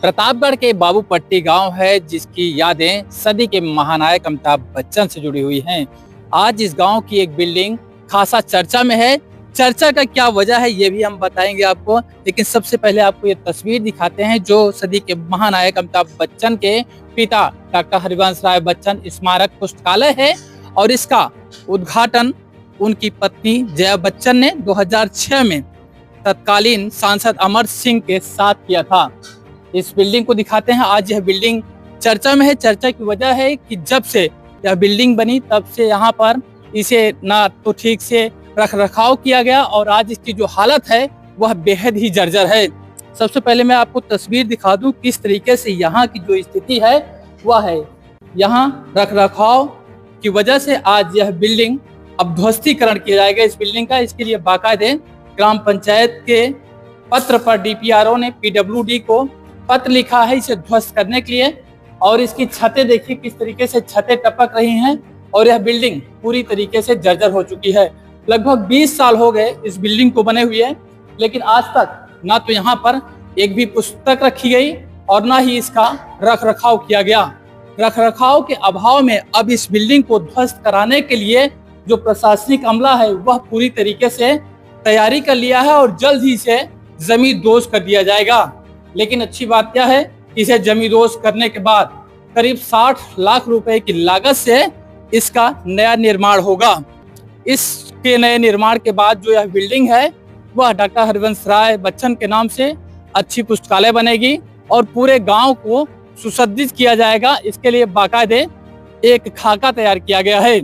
प्रतापगढ़ के बाबूपट्टी गांव है जिसकी यादें सदी के महानायक अमिताभ बच्चन से जुड़ी हुई हैं। आज इस गांव की एक बिल्डिंग खासा चर्चा में है। चर्चा का क्या वजह है ये भी हम बताएंगे आपको, लेकिन सबसे पहले आपको ये तस्वीर दिखाते हैं जो सदी के महानायक अमिताभ बच्चन के पिता डॉक्टर हरिवंश राय बच्चन स्मारक पुस्तकालय है और इसका उद्घाटन उनकी पत्नी जया बच्चन ने 2006 में तत्कालीन सांसद अमर सिंह के साथ किया था। इस बिल्डिंग को दिखाते हैं। आज यह बिल्डिंग चर्चा में है। चर्चा की वजह है कि जब से यह बिल्डिंग बनी तब से यहाँ पर इसे ना तो ठीक से रख रखाव किया गया और आज इसकी जो हालत है वह बेहद ही जर्जर है। सबसे पहले मैं आपको तस्वीर दिखा दूं किस तरीके से यहाँ की जो स्थिति है वह है। यहाँ रख रखाव की वजह से आज यह बिल्डिंग अब ध्वस्तीकरण किया जाएगा इस बिल्डिंग का। इसके लिए बाकायदे ग्राम पंचायत के पत्र पर डीपीआरओ ने पीडब्ल्यूडी को पत्र लिखा है इसे ध्वस्त करने के लिए। और इसकी छतें देखिए किस तरीके से छतें टपक रही हैं और यह बिल्डिंग पूरी तरीके से जर्जर हो चुकी है। लगभग 20 साल हो गए इस बिल्डिंग को बने हुए, लेकिन आज तक ना तो यहाँ पर एक भी पुस्तक रखी गई और ना ही इसका रख रखाव किया गया। रख रखाव के अभाव में अब इस बिल्डिंग को ध्वस्त कराने के लिए जो प्रशासनिक अमला है वह पूरी तरीके से तैयारी कर लिया है और जल्द ही इसे जमींदोज कर दिया जाएगा। लेकिन अच्छी बात क्या है, इसे जमींदोज करने के बाद करीब 60 लाख रुपए की लागत से इसका नया निर्माण होगा। इसके नए निर्माण के बाद जो यह बिल्डिंग है वह डॉक्टर हरिवंश राय बच्चन के नाम से अच्छी पुस्तकालय बनेगी और पूरे गांव को सुसज्जित किया जाएगा। इसके लिए बाकायदे एक खाका तैयार किया गया है।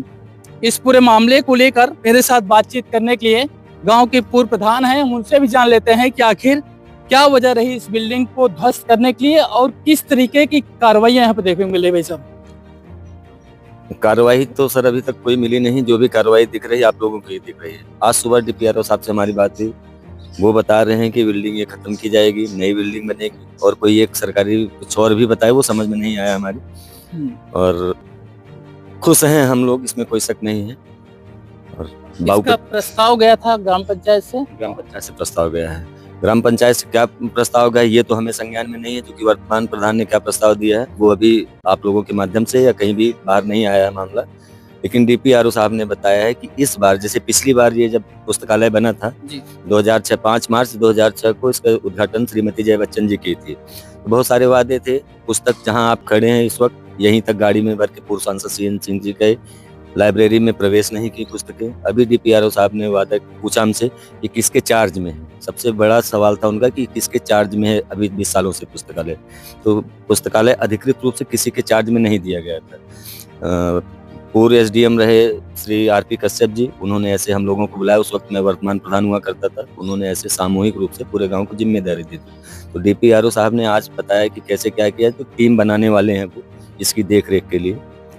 इस पूरे मामले को लेकर मेरे साथ बातचीत करने के लिए गांव के पूर्व प्रधान हैं, हम उनसे भी जान लेते हैं कि आखिर क्या वजह रही इस बिल्डिंग को ध्वस्त करने के लिए और किस तरीके की कार्रवाई यहाँ पे देखने को मिले। भाई साहब, कार्रवाई तो सर अभी तक कोई मिली नहीं। जो भी कार्रवाई दिख रही है आप लोगों को ही दिख रही है। आज सुबह डीपीआरओ साहब से हमारी बात हुई, वो बता रहे हैं कि बिल्डिंग ये खत्म की जाएगी, नई बिल्डिंग बनेगी और कोई एक सरकारी कुछ और भी बताए, वो समझ में नहीं आया हमारी। और खुश हैं हम लोग, इसमें कोई शक नहीं है। और इसका प्रस्ताव गया था ग्राम पंचायत से। ग्राम पंचायत से प्रस्ताव गया है। ग्राम पंचायत से क्या प्रस्ताव गया ये तो हमें संज्ञान में नहीं है, क्योंकि वर्तमान प्रधान ने क्या प्रस्ताव दिया है वो अभी आप लोगों के माध्यम से या कहीं भी बाहर नहीं आया है मामला। लेकिन डीपीआरओ साहब ने बताया है कि इस बार जैसे पिछली बार ये जब पुस्तकालय बना था 2006 5 मार्च 2006 को इसका उद्घाटन श्रीमती जया बच्चन जी की थी। तो बहुत सारे वादे थे। पुस्तक जहां आप खड़े हैं इस वक्त यहीं तक गाड़ी में भर के पूर्व सांसद सीएन सिंह जी के लाइब्रेरी में प्रवेश नहीं की पुस्तकें। अभी डीपीआरओ साहब ने वादा पूछा हमसे कि किसके चार्ज में है। सबसे बड़ा सवाल था उनका कि किसके चार्ज में है अभी 20 सालों से पुस्तकालय। तो पुस्तकालय अधिकृत रूप से किसी के चार्ज में नहीं दिया गया था। पूर्व एसडीएम रहे श्री आरपी कश्यप जी, उन्होंने ऐसे हम लोगों को बुलाया। उस वक्त मैं वर्तमान प्रधान हुआ करता था। उन्होंने ऐसे सामूहिक रूप से पूरे गाँव को जिम्मेदारी दी थी। तो डीपीआरओ साहब ने आज बताया कि कैसे क्या किया। तो टीम बनाने वाले हैं वो इसकी देख रेख के लिए,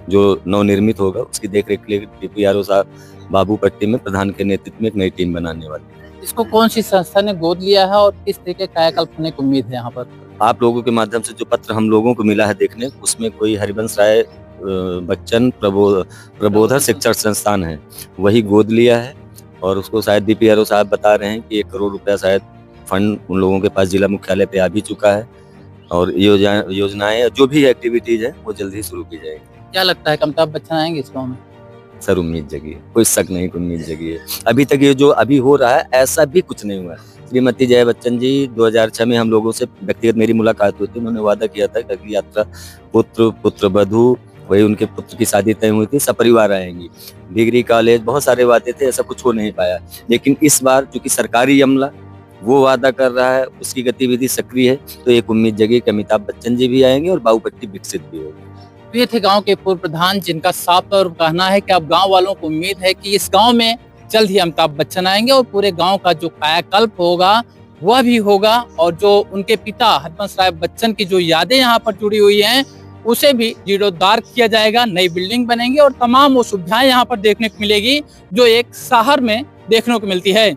जो नवनिर्मित होगा उसकी देखरेख के लिए डीपीआरओ साहब बाबूपट्टी में प्रधान के नेतृत्व में एक नई टीम बनाने वाली है। इसको कौन सी संस्था ने गोद लिया है और किस तरीके कायाकल्प होने की उम्मीद है यहाँ पर? आप लोगों के माध्यम से जो पत्र हम लोगों को मिला है देखने, उसमें कोई हरिवंश राय बच्चन प्रबोधन शिक्षण संस्थान है वही गोद लिया है। और उसको शायद डीपीआरओ साहब बता रहे हैं कि 1 करोड़ रुपया शायद फंड उन लोगों के पास जिला मुख्यालय पे आ भी चुका है और योजनाएं जो भी एक्टिविटीज है वो जल्दी शुरू की जाएगी। क्या लगता है अमिताभ बच्चन आएंगे इस गाँव में? सर उम्मीद जगी है, कोई शक नहीं कि उम्मीद जगी है। अभी तक ये जो अभी हो रहा है ऐसा भी कुछ नहीं हुआ है। श्रीमती जया बच्चन जी 2006 में हम लोगों से व्यक्तिगत मेरी मुलाकात हुई थी। उन्होंने वादा किया था कि अगली यात्रा पुत्र वधू, वही उनके पुत्र की शादी तय हुई थी, सपरिवार आएंगी। डिग्री कॉलेज बहुत सारे वादे थे, ऐसा कुछ हो नहीं पाया। लेकिन इस बार चूंकि सरकारी अमला वो वादा कर रहा है, उसकी गतिविधि सक्रिय है, तो एक उम्मीद जगी कि अमिताभ बच्चन जी भी आएंगे और बाबूपट्टी विकसित भी होगी। ये थे गांव के पूर्व प्रधान जिनका साफ तौर पर कहना है कि अब गांव वालों को उम्मीद है कि इस गांव में जल्द ही अमिताभ बच्चन आएंगे और पूरे गांव का जो कायाकल्प होगा वह भी होगा और जो उनके पिता हरिवंश राय बच्चन की जो यादें यहाँ पर जुड़ी हुई हैं उसे भी जीर्णोद्धार किया जाएगा। नई बिल्डिंग बनेंगी और तमाम वो सुविधाएं यहाँ पर देखने को मिलेगी जो एक शहर में देखने को मिलती है।